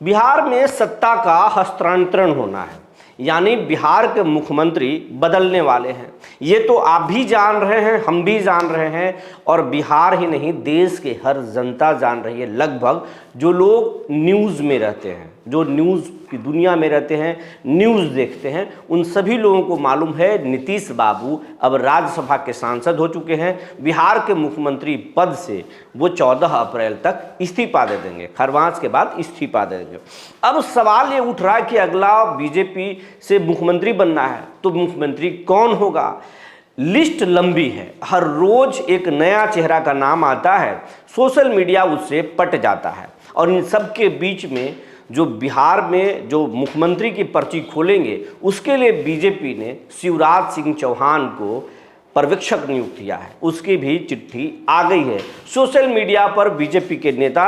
बिहार में सत्ता का हस्तांतरण होना है, यानी बिहार के मुख्यमंत्री बदलने वाले हैं। ये तो आप भी जान रहे हैं, हम भी जान रहे हैं, और बिहार ही नहीं देश के हर जनता जान रही है। लगभग जो लोग न्यूज़ में रहते हैं, जो न्यूज़ की दुनिया में रहते हैं, न्यूज़ देखते हैं, उन सभी लोगों को मालूम है नीतीश बाबू अब राज्यसभा के सांसद हो चुके हैं। बिहार के मुख्यमंत्री पद से वो 14 अप्रैल तक इस्तीफा दे देंगे, खरमास के बाद इस्तीफा दे देंगे। अब सवाल ये उठ रहा है कि अगला बीजेपी से मुख्यमंत्री बनना है तो मुख्यमंत्री कौन होगा। लिस्ट लंबी है, हर रोज एक नया चेहरा का नाम आता है, सोशल मीडिया उससे पट जाता है। और इन सब के बीच में जो बिहार में जो मुख्यमंत्री की पर्ची खोलेंगे उसके लिए बीजेपी ने शिवराज सिंह चौहान को पर्यवेक्षक नियुक्त किया है, उसकी भी चिट्ठी आ गई है। सोशल मीडिया पर बीजेपी के नेता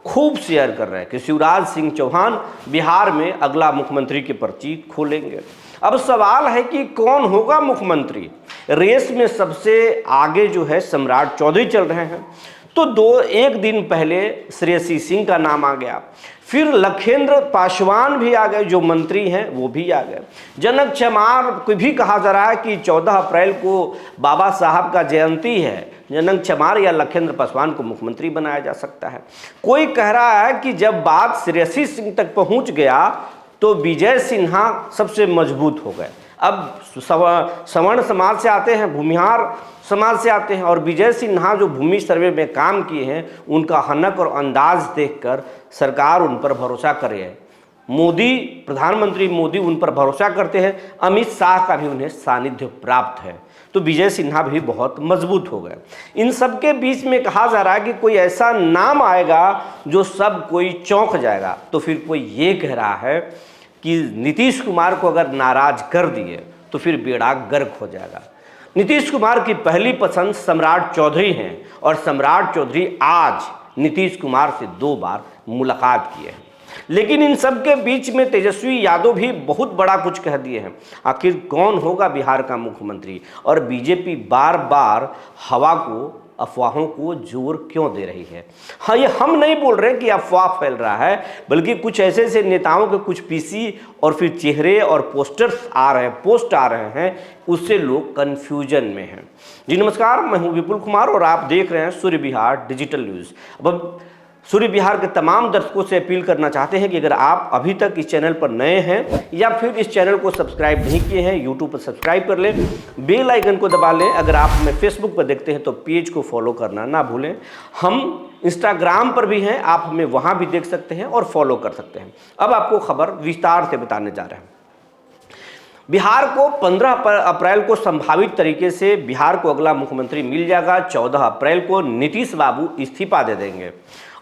खूब शेयर कर रहे हैं कि शिवराज सिंह चौहान बिहार में अगला मुख्यमंत्री की पर्ची खोलेंगे। अब सवाल है कि कौन होगा मुख्यमंत्री। रेस में सबसे आगे जो है सम्राट चौधरी चल रहे हैं, तो एक दिन पहले श्रेयसी सिंह का नाम आ गया, फिर लखेंद्र पासवान भी आ गए, जो मंत्री हैं वो भी आ गए। जनक चमार को भी कहा जा रहा है कि 14 अप्रैल को बाबा साहब का जयंती है, जनक चमार या लखेंद्र पासवान को मुख्यमंत्री बनाया जा सकता है। कोई कह रहा है कि जब बात श्रेयसी सिंह तक पहुंच गया तो विजय सिन्हा सबसे मजबूत हो गए। अब सवर्ण समाज से आते हैं, भूमिहार समाज से आते हैं, और विजय सिन्हा जो भूमि सर्वे में काम किए हैं, उनका हनक और अंदाज देखकर सरकार उन पर भरोसा करे। मोदी, प्रधानमंत्री मोदी उन पर भरोसा करते हैं, अमित शाह का भी उन्हें सानिध्य प्राप्त है, तो विजय सिन्हा भी बहुत मजबूत हो गए। इन सब के बीच में कहा जा रहा है कि कोई ऐसा नाम आएगा जो सब कोई चौंक जाएगा। तो फिर कोई ये कह रहा है कि नीतीश कुमार को अगर नाराज कर दिए तो फिर बेड़ा गर्क हो जाएगा। नीतीश कुमार की पहली पसंद सम्राट चौधरी हैं, और सम्राट चौधरी आज नीतीश कुमार से 2 बार मुलाकात किए हैं। लेकिन इन सब के बीच में तेजस्वी यादव भी बहुत बड़ा कुछ कह दिए हैं। आखिर कौन होगा बिहार का मुख्यमंत्री, और बीजेपी बार बार हवा को, अफवाहों को जोर क्यों दे रही है। हाँ, ये हम नहीं बोल रहे कि अफवाह फैल रहा है, बल्कि कुछ ऐसे ऐसे नेताओं के कुछ पीसी और फिर चेहरे और पोस्टर्स आ रहे हैं, पोस्ट आ रहे हैं, उससे लोग कन्फ्यूजन में हैं। जी नमस्कार, मैं हूँ विपुल कुमार और आप देख रहे हैं सूर्य बिहार डिजिटल न्यूज़। अब सूर्य बिहार के तमाम दर्शकों से अपील करना चाहते हैं कि अगर आप अभी तक इस चैनल पर नए हैं या फिर इस चैनल को सब्सक्राइब नहीं किए हैं, यूट्यूब पर सब्सक्राइब कर लें, बेल आइकन को दबा लें। अगर आप हमें फेसबुक पर देखते हैं तो पेज को फॉलो करना ना भूलें। हम इंस्टाग्राम पर भी हैं, आप हमें वहाँ भी देख सकते हैं और फॉलो कर सकते हैं। अब आपको खबर विस्तार से बताने जा रहे हैं। बिहार को 15 अप्रैल को संभावित तरीके से बिहार को अगला मुख्यमंत्री मिल जाएगा। 14 अप्रैल को नीतीश बाबू इस्तीफा दे देंगे,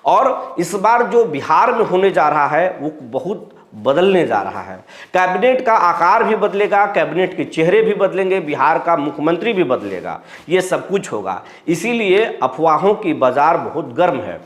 और इस बार जो बिहार में होने जा रहा है वो बहुत बदलने जा रहा है। कैबिनेट का आकार भी बदलेगा, कैबिनेट के चेहरे भी बदलेंगे, बिहार का मुख्यमंत्री भी बदलेगा, ये सब कुछ होगा। इसीलिए अफवाहों की बाजार बहुत गर्म है।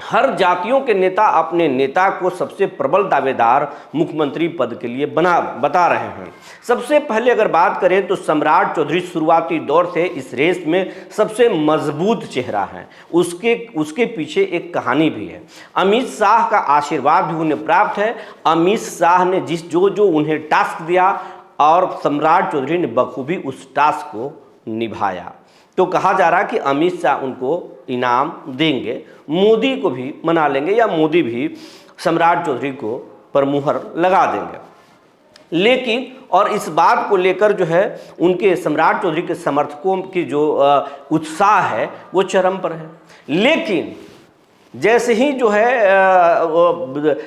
हर जातियों के नेता अपने नेता को सबसे प्रबल दावेदार मुख्यमंत्री पद के लिए बता रहे हैं। सबसे पहले अगर बात करें तो सम्राट चौधरी शुरुआती दौर से इस रेस में सबसे मजबूत चेहरा है। उसके पीछे एक कहानी भी है। अमित शाह का आशीर्वाद भी उन्हें प्राप्त है। अमित शाह ने जो उन्हें टास्क दिया और सम्राट चौधरी ने बखूबी उस टास्क को निभाया। तो कहा जा रहा कि अमित शाह उनको इनाम देंगे, मोदी को भी मना लेंगे, या मोदी भी सम्राट चौधरी को पर मुहर लगा देंगे। लेकिन और इस बात को लेकर जो है उनके सम्राट चौधरी के समर्थकों की जो उत्साह है वो चरम पर है। लेकिन जैसे ही जो है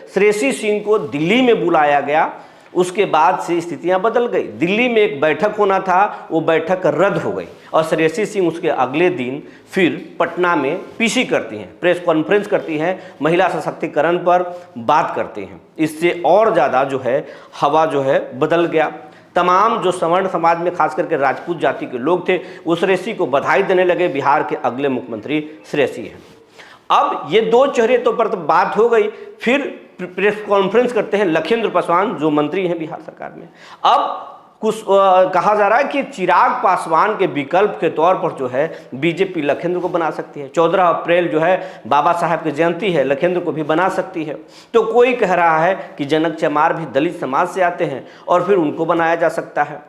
श्रेयसी सिंह को दिल्ली में बुलाया गया, उसके बाद से स्थितियां बदल गई। दिल्ली में एक बैठक होना था, वो बैठक रद्द हो गई, और श्रेयसी सिंह उसके अगले दिन फिर पटना में पीसी करती हैं, प्रेस कॉन्फ्रेंस करती हैं, महिला सशक्तिकरण पर बात करती हैं। इससे और ज़्यादा जो है हवा जो है बदल गया। तमाम जो सवर्ण समाज में खास करके राजपूत जाति के लोग थे वो श्रेयसी को बधाई देने लगे। बिहार के अगले मुख्यमंत्री श्रेयसी हैं। अब ये 2 चेहरे तो पर बात हो गई, फिर प्रेस कॉन्फ्रेंस करते हैं लखेंद्र पासवान जो मंत्री हैं बिहार सरकार में। अब कुछ कहा जा रहा है कि चिराग पासवान के विकल्प के तौर पर जो है बीजेपी लखेंद्र को बना सकती है। 14 अप्रैल जो है बाबा साहब की जयंती है, लखेंद्र को भी बना सकती है। तो कोई कह रहा है कि जनक चमार भी दलित समाज से आते हैं और फिर उनको बनाया जा सकता है।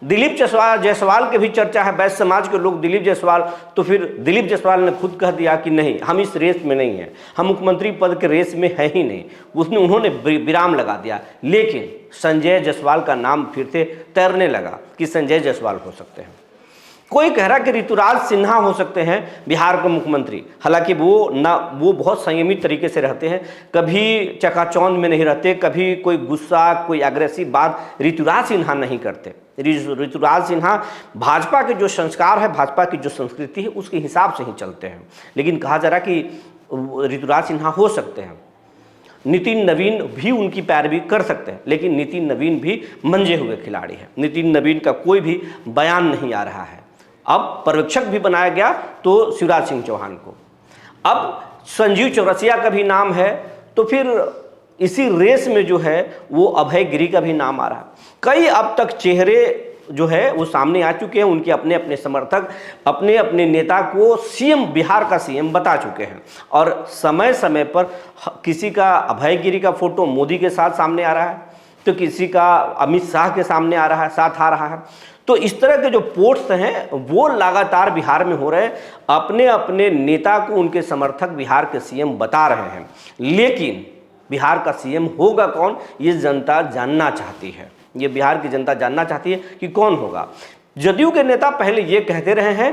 दिलीप जायसवाल की भी चर्चा है, वैश्य समाज के लोग दिलीप जायसवाल, तो फिर दिलीप जायसवाल ने खुद कह दिया कि नहीं, हम इस रेस में नहीं हैं, हम मुख्यमंत्री पद के रेस में है ही नहीं, उन्होंने विराम लगा दिया। लेकिन संजय जायसवाल का नाम फिर से तैरने लगा कि संजय जायसवाल हो सकते हैं। कोई कह रहा कि ऋतुराज सिन्हा हो सकते हैं बिहार के मुख्यमंत्री। हालांकि वो बहुत संयमित तरीके से रहते हैं, कभी चकाचौंध में नहीं रहते, कभी कोई गुस्सा, कोई एग्रेसिव बात ऋतुराज सिन्हा नहीं करते। ऋतुराज सिन्हा भाजपा के जो संस्कार है, भाजपा की जो संस्कृति है, उसके हिसाब से ही चलते हैं। लेकिन कहा जा रहा कि ऋतुराज सिन्हा हो सकते हैं। नितिन नवीन भी उनकी पैरवी कर सकते हैं, लेकिन नितिन नवीन भी मंजे हुए खिलाड़ी हैं। नितिन नवीन का कोई भी बयान नहीं आ रहा है। अब पर्यवेक्षक भी बनाया गया तो शिवराज सिंह चौहान को। अब संजीव चौरसिया का भी नाम है, तो फिर इसी रेस में जो है वो अभय गिरी का भी नाम आ रहा है। कई अब तक चेहरे जो है वो सामने आ चुके हैं, उनके अपने अपने समर्थक अपने अपने नेता को सीएम, बिहार का सीएम बता चुके हैं। और समय समय पर किसी का अभय गिरी का फोटो मोदी के साथ सामने आ रहा है, तो किसी का अमित शाह के सामने साथ आ रहा है। तो इस तरह के जो पोस्ट हैं वो लगातार बिहार में हो रहे हैं। अपने अपने नेता को उनके समर्थक बिहार के सीएम बता रहे हैं, लेकिन बिहार का सीएम होगा कौन, ये जनता जानना चाहती है। ये बिहार की जनता जानना चाहती है कि कौन होगा। जदयू के नेता पहले ये कहते रहे हैं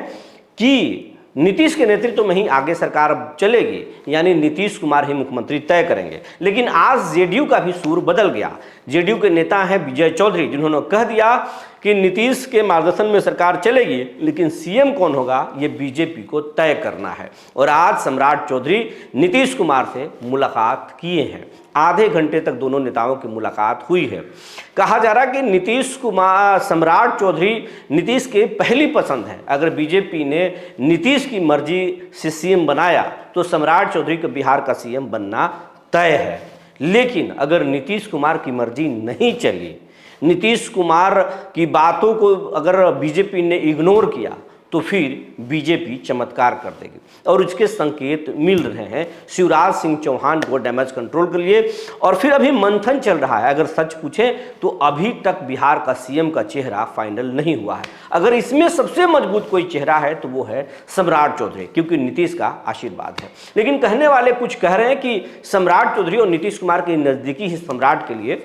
कि नीतीश के नेतृत्व में ही आगे सरकार चलेगी, यानी नीतीश कुमार ही मुख्यमंत्री तय करेंगे। लेकिन आज जेडीयू का भी सूर बदल गया। जेडीयू के नेता हैं विजय चौधरी, जिन्होंने कह दिया कि नीतीश के मार्गदर्शन में सरकार चलेगी, लेकिन सीएम कौन होगा ये बीजेपी को तय करना है। और आज सम्राट चौधरी नीतीश कुमार से मुलाकात किए हैं। आधे घंटे तक दोनों नेताओं की मुलाकात हुई है। कहा जा रहा है कि नीतीश कुमार, सम्राट चौधरी नीतीश के पहली पसंद है। अगर बीजेपी ने नीतीश की मर्जी से सीएम बनाया तो सम्राट चौधरी को बिहार का सीएम बनना तय है। लेकिन अगर नीतीश कुमार की मर्जी नहीं चली, नीतीश कुमार की बातों को अगर बीजेपी ने इग्नोर किया, तो फिर बीजेपी चमत्कार कर देगी। और इसके संकेत मिल रहे हैं शिवराज सिंह चौहान को डैमेज कंट्रोल के लिए। और फिर अभी मंथन चल रहा है। अगर सच पूछें तो अभी तक बिहार का सीएम का चेहरा फाइनल नहीं हुआ है। अगर इसमें सबसे मजबूत कोई चेहरा है तो वो है सम्राट चौधरी, क्योंकि नीतीश का आशीर्वाद है। लेकिन कहने वाले कुछ कह रहे हैं कि सम्राट चौधरी और नीतीश कुमार की नज़दीकी ही सम्राट के लिए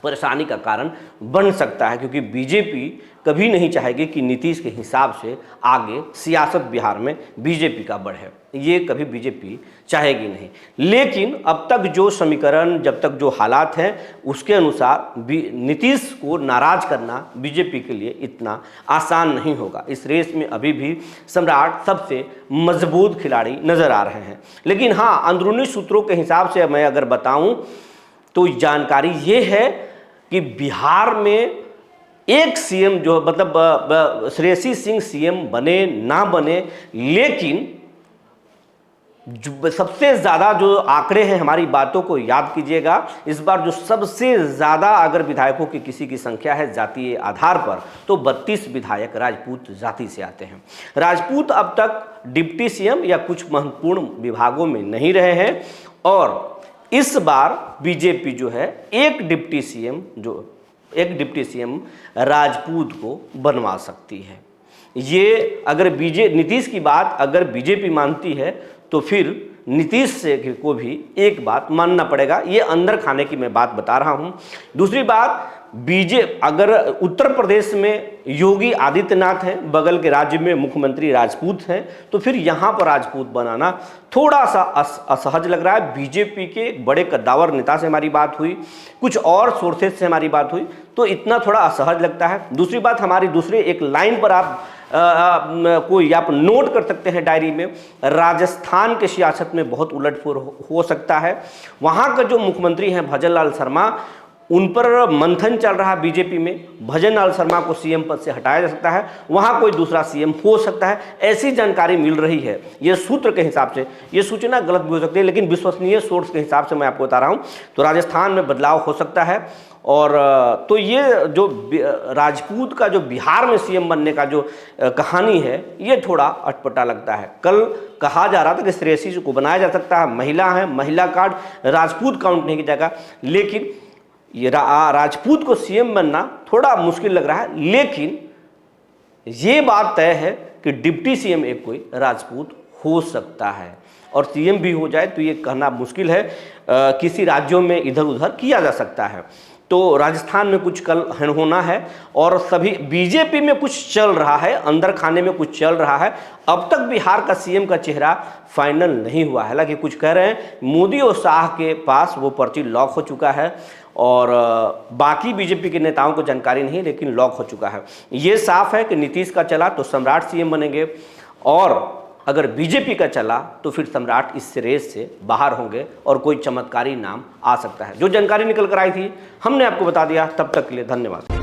परेशानी का कारण बन सकता है, क्योंकि बीजेपी कभी नहीं चाहेगी कि नीतीश के हिसाब से आगे सियासत बिहार में बीजेपी का बढ़े। ये कभी बीजेपी चाहेगी नहीं। लेकिन अब तक जो समीकरण, जब तक जो हालात हैं, उसके अनुसार नीतीश को नाराज करना बीजेपी के लिए इतना आसान नहीं होगा। इस रेस में अभी भी सम्राट सबसे मजबूत खिलाड़ी नजर आ रहे हैं। लेकिन हाँ, अंदरूनी सूत्रों के हिसाब से मैं अगर बताऊं तो जानकारी ये है कि बिहार में एक सीएम जो मतलब श्रेयसी सिंह सीएम बने ना बने, लेकिन सबसे ज़्यादा जो आंकड़े हैं, हमारी बातों को याद कीजिएगा, इस बार जो सबसे ज़्यादा अगर विधायकों की किसी की संख्या है जातीय आधार पर, तो 32 विधायक राजपूत जाति से आते हैं। राजपूत अब तक डिप्टी सीएम या कुछ महत्वपूर्ण विभागों में नहीं रहे हैं। और इस बार बीजेपी जो है एक डिप्टी सीएम राजपूत को बनवा सकती है। ये अगर नीतीश की बात अगर बीजेपी मानती है तो फिर नीतीश से को भी एक बात मानना पड़ेगा। ये अंदर खाने की मैं बात बता रहा हूँ। दूसरी बात, अगर उत्तर प्रदेश में योगी आदित्यनाथ हैं, बगल के राज्य में मुख्यमंत्री राजपूत हैं, तो फिर यहाँ पर राजपूत बनाना थोड़ा सा असहज लग रहा है। बीजेपी के एक बड़े कद्दावर नेता से हमारी बात हुई, कुछ और सोर्सेज से हमारी बात हुई, तो इतना थोड़ा असहज लगता है। दूसरी बात, हमारी दूसरे एक लाइन पर आप नोट कर सकते हैं डायरी में, राजस्थान के सियासत में बहुत उलटफेर हो सकता है। वहाँ का जो मुख्यमंत्री हैं भजन लाल शर्मा, उन पर मंथन चल रहा है बीजेपी में, भजन लाल शर्मा को सीएम पद से हटाया जा सकता है, वहां कोई दूसरा सीएम हो सकता है, ऐसी जानकारी मिल रही है। ये सूत्र के हिसाब से, ये सूचना गलत भी हो सकती है, लेकिन विश्वसनीय सोर्स के हिसाब से मैं आपको बता रहा हूं। तो राजस्थान में बदलाव हो सकता है। और तो ये जो राजपूत का जो बिहार में सीएम बनने का जो कहानी है, ये थोड़ा अटपटा लगता है। कल कहा जा रहा था कि श्रेयसी को बनाया जा सकता है, महिला है, महिला कार्ड, राजपूत काउंट नहीं किया जाएगा, लेकिन ये राजपूत को सीएम बनना थोड़ा मुश्किल लग रहा है। लेकिन ये बात तय है कि डिप्टी सीएम एक कोई राजपूत हो सकता है, और सीएम भी हो जाए तो ये कहना मुश्किल है। किसी राज्यों में इधर उधर किया जा सकता है। तो राजस्थान में कुछ कल होना है, और सभी बीजेपी में कुछ चल रहा है, अंदर खाने में कुछ चल रहा है। अब तक बिहार का सीएम का चेहरा फाइनल नहीं हुआ है। हालांकि कुछ कह रहे हैं मोदी और शाह के पास वो पर्ची लॉक हो चुका है, और बाकी बीजेपी के नेताओं को जानकारी नहीं, लेकिन लॉक हो चुका है। ये साफ है कि नीतीश का चला तो सम्राट सीएम बनेंगे, और अगर बीजेपी का चला तो फिर सम्राट इस रेस से बाहर होंगे और कोई चमत्कारी नाम आ सकता है। जो जानकारी निकल कर आई थी हमने आपको बता दिया। तब तक के लिए धन्यवाद।